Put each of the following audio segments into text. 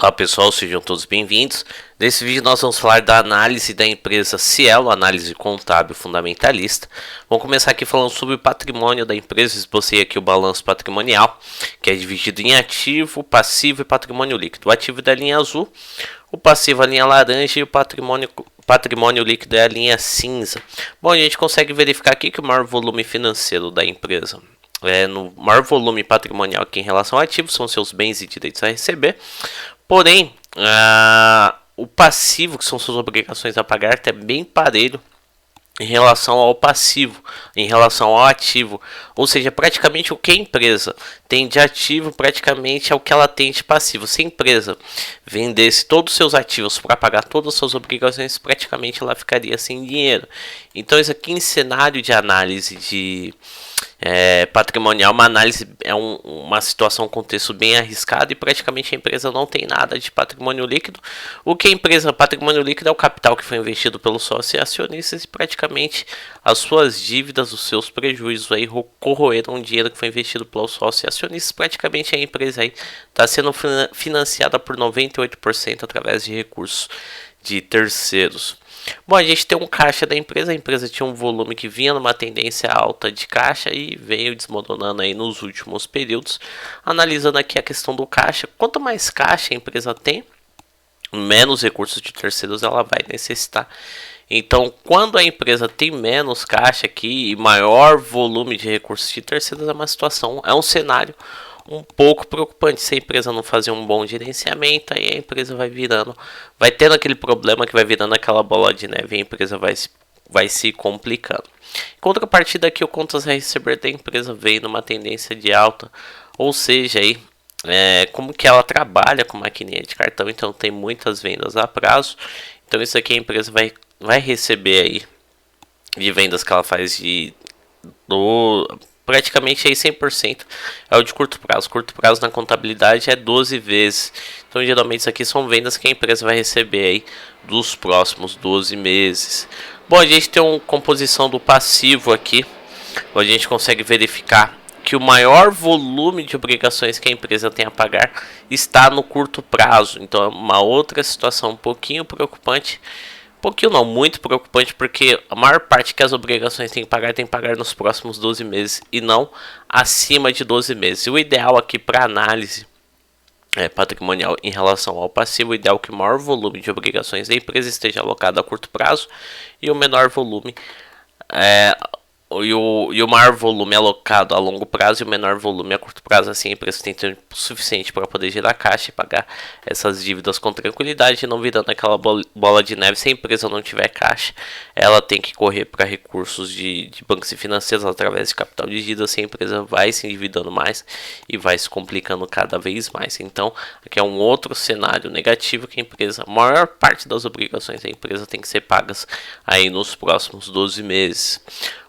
Olá pessoal, sejam todos bem-vindos. Nesse vídeo nós vamos falar da análise da empresa Cielo, análise contábil fundamentalista. Vamos começar aqui falando sobre o patrimônio da empresa. Esbocei aqui o balanço patrimonial, que é dividido em ativo, passivo e patrimônio líquido. O ativo é da linha azul, o passivo é a linha laranja e o patrimônio líquido é a linha cinza. Bom, a gente consegue verificar aqui que o maior volume financeiro da empresa no maior volume patrimonial aqui em relação ao ativo são seus bens e direitos a receber. Porém, o passivo, que são suas obrigações a pagar, é bem parelho em relação ao passivo, em relação ao ativo. Ou seja, praticamente o que a empresa tem de ativo, praticamente é o que ela tem de passivo. Se a empresa vendesse todos os seus ativos para pagar todas as suas obrigações, praticamente ela ficaria sem dinheiro. Então, isso aqui em cenário de análise de patrimonial, uma análise uma situação, um contexto bem arriscado, e praticamente a empresa não tem nada de patrimônio líquido. O que a empresa, patrimônio líquido, é o capital que foi investido pelos sócios e acionistas, e praticamente as suas dívidas, os seus prejuízos aí corroeram o dinheiro que foi investido pelos sócios e acionistas. Praticamente a empresa aí está sendo financiada por 98% através de recursos de terceiros. Bom, a gente tem um caixa da empresa. A empresa tinha um volume que vinha numa tendência alta de caixa e veio desmoronando aí nos últimos períodos. Analisando aqui a questão do caixa, quanto mais caixa a empresa tem, menos recursos de terceiros ela vai necessitar. Então, quando a empresa tem menos caixa aqui e maior volume de recursos de terceiros, é um cenário um pouco preocupante. Se a empresa não fazer um bom gerenciamento, aí a empresa vai tendo aquele problema que vai virando aquela bola de neve, e a empresa vai se complicando. Em contrapartida, aqui o contas a receber da empresa veio numa tendência de alta, ou seja, aí como que ela trabalha com maquininha de cartão, então tem muitas vendas a prazo. Então isso aqui a empresa vai receber aí de vendas que ela faz praticamente aí 100% é o de curto prazo. Curto prazo na contabilidade é 12 vezes. Então, geralmente, isso aqui são vendas que a empresa vai receber aí dos próximos 12 meses. Bom, a gente tem uma composição do passivo aqui, onde a gente consegue verificar que o maior volume de obrigações que a empresa tem a pagar está no curto prazo. Então, é uma outra situação um pouquinho preocupante. Pouquinho não, muito preocupante, porque a maior parte que as obrigações tem que pagar nos próximos 12 meses e não acima de 12 meses. E o ideal aqui para análise patrimonial em relação ao passivo, o ideal é que o maior volume de obrigações da empresa esteja alocado a curto prazo e o menor volume e o maior volume alocado a longo prazo e o menor volume a curto prazo. Assim a empresa tem tempo suficiente para poder gerar caixa e pagar essas dívidas com tranquilidade, não virando aquela bola de neve. Se a empresa não tiver caixa, ela tem que correr para recursos de bancos e financeiros através de capital de dívida. Assim a empresa vai se endividando mais e vai se complicando cada vez mais. Então aqui é um outro cenário negativo, que a maior parte das obrigações da empresa tem que ser pagas aí nos próximos 12 meses.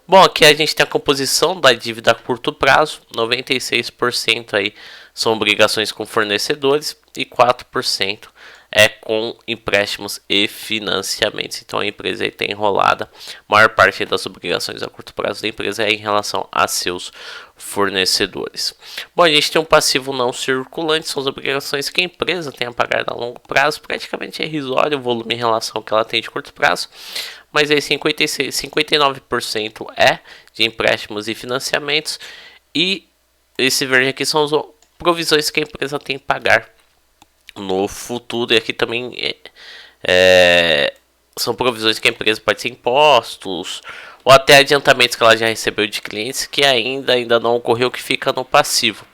Bom, aqui a gente tem a composição da dívida a curto prazo. 96% aí são obrigações com fornecedores e 4% é com empréstimos e financiamentos. Então a empresa aí tem enrolada. A maior parte das obrigações a curto prazo da empresa é em relação a seus fornecedores. Bom, a gente tem um passivo não circulante, são as obrigações que a empresa tem a pagar a longo prazo. Praticamente é irrisório o volume em relação ao que ela tem de curto prazo, mas aí 59% é de empréstimos e financiamentos, e esse verde aqui são as provisões que a empresa tem que pagar no futuro. E aqui também são provisões que a empresa pode ser impostos ou até adiantamentos que ela já recebeu de clientes que ainda não ocorreu, que fica no passivo.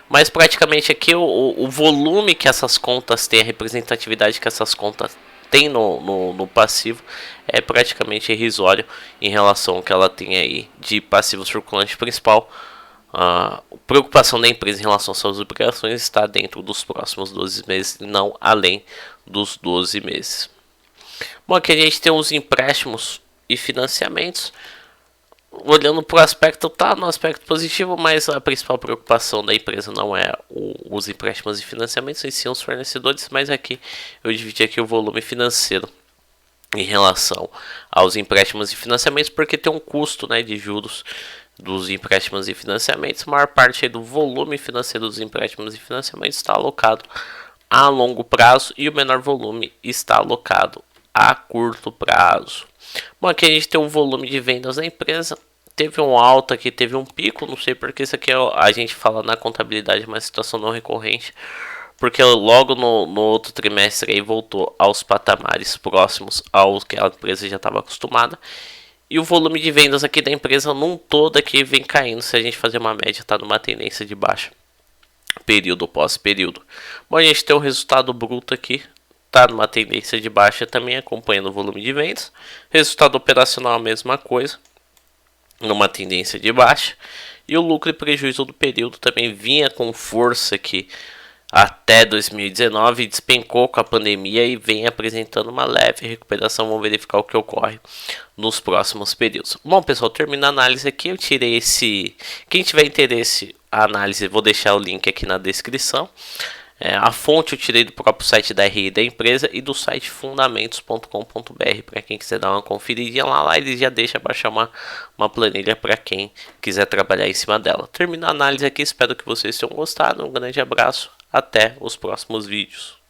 Mas praticamente aqui o volume que essas contas têm, a representatividade que essas contas têm no passivo é praticamente irrisório em relação ao que ela tem aí de passivo circulante principal. A preocupação da empresa em relação às suas obrigações está dentro dos próximos 12 meses e não além dos 12 meses. Bom, aqui a gente tem os empréstimos e financiamentos. Olhando para o aspecto, tá no aspecto positivo, mas a principal preocupação da empresa não é os empréstimos e financiamentos, e sim os fornecedores. Mas aqui eu dividi aqui o volume financeiro em relação aos empréstimos e financiamentos, porque tem um custo, de juros dos empréstimos e financiamentos. A maior parte do volume financeiro dos empréstimos e financiamentos está alocado a longo prazo e o menor volume está alocado a curto prazo. Bom, aqui a gente tem um volume de vendas da empresa. Teve um alto aqui, teve um pico, não sei porque isso aqui a gente fala na contabilidade, uma situação não recorrente, porque logo no outro trimestre aí voltou aos patamares próximos aos que a empresa já estava acostumada. E o volume de vendas aqui da empresa num todo aqui vem caindo. Se a gente fazer uma média, está numa tendência de baixa, período pós período. Bom, a gente tem o resultado bruto aqui, está numa tendência de baixa também, acompanhando o volume de vendas. Resultado operacional a mesma coisa, numa tendência de baixa. E o lucro e prejuízo do período também vinha com força aqui até 2019, despencou com a pandemia e vem apresentando uma leve recuperação. Vamos verificar o que ocorre nos próximos períodos. Bom, pessoal, termina a análise aqui. Eu tirei esse... Quem tiver interesse a análise, vou deixar o link aqui na descrição. A fonte eu tirei do próprio site da RI da empresa e do site fundamentos.com.br. Para quem quiser dar uma conferidinha lá eles já deixam baixar uma planilha para quem quiser trabalhar em cima dela. Termina a análise aqui, espero que vocês tenham gostado. Um grande abraço, até os próximos vídeos.